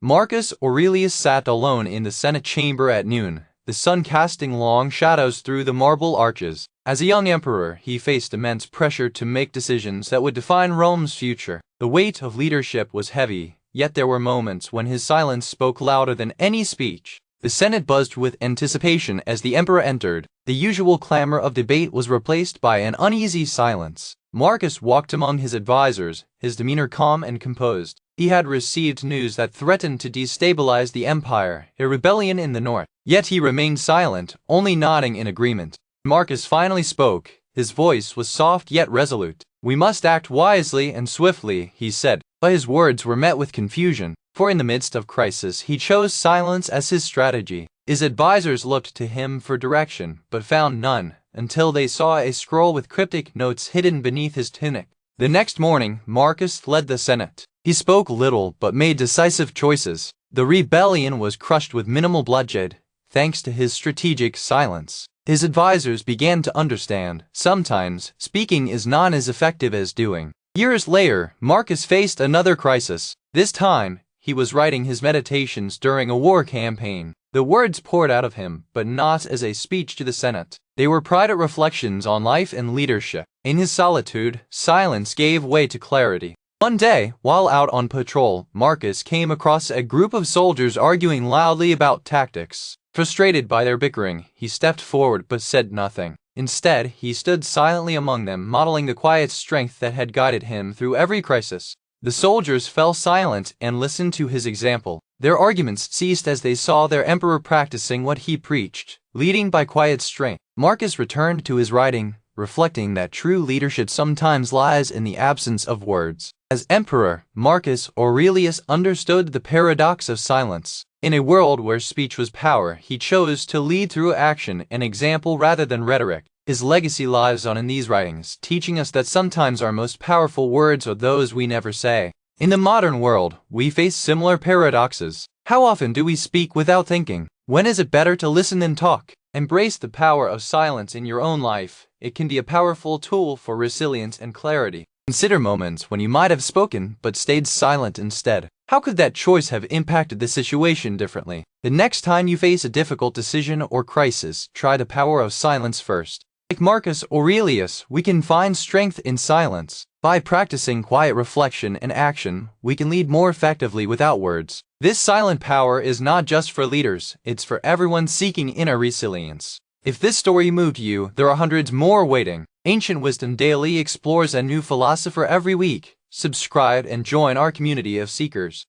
Marcus Aurelius sat alone in the Senate chamber at noon, the sun casting long shadows through the marble arches. As a young emperor, he faced immense pressure to make decisions that would define Rome's future. The weight of leadership was heavy, yet there were moments when his silence spoke louder than any speech. The Senate buzzed with anticipation as the emperor entered. The usual clamor of debate was replaced by an uneasy silence. Marcus walked among his advisors, his demeanor calm and composed. He had received news that threatened to destabilize the empire, a rebellion in the north. Yet he remained silent, only nodding in agreement. Marcus finally spoke. His voice was soft yet resolute. "We must act wisely and swiftly," he said. But his words were met with confusion, for in the midst of crisis he chose silence as his strategy. His advisors looked to him for direction, but found none, until they saw a scroll with cryptic notes hidden beneath his tunic. The next morning, Marcus led the Senate. He spoke little but made decisive choices. The rebellion was crushed with minimal bloodshed, thanks to his strategic silence. His advisors began to understand, sometimes, speaking is not as effective as doing. Years later, Marcus faced another crisis. This time, he was writing his meditations during a war campaign. The words poured out of him, but not as a speech to the Senate. They were private reflections on life and leadership. In his solitude, silence gave way to clarity. One day, while out on patrol, Marcus came across a group of soldiers arguing loudly about tactics. Frustrated by their bickering, he stepped forward but said nothing. Instead, he stood silently among them, modeling the quiet strength that had guided him through every crisis. The soldiers fell silent and listened to his example. Their arguments ceased as they saw their emperor practicing what he preached, leading by quiet strength. Marcus returned to his writing, reflecting that true leadership sometimes lies in the absence of words. As emperor, Marcus Aurelius understood the paradox of silence. In a world where speech was power, he chose to lead through action and example rather than rhetoric. His legacy lives on in these writings, teaching us that sometimes our most powerful words are those we never say. In the modern world, we face similar paradoxes. How often do we speak without thinking? When is it better to listen than talk? Embrace the power of silence in your own life. It can be a powerful tool for resilience and clarity. Consider moments when you might have spoken but stayed silent instead. How could that choice have impacted the situation differently? The next time you face a difficult decision or crisis, try the power of silence first. Like Marcus Aurelius, we can find strength in silence. By practicing quiet reflection and action, we can lead more effectively without words. This silent power is not just for leaders, it's for everyone seeking inner resilience. If this story moved you, there are hundreds more waiting. Ancient Wisdom Daily explores a new philosopher every week. Subscribe and join our community of seekers.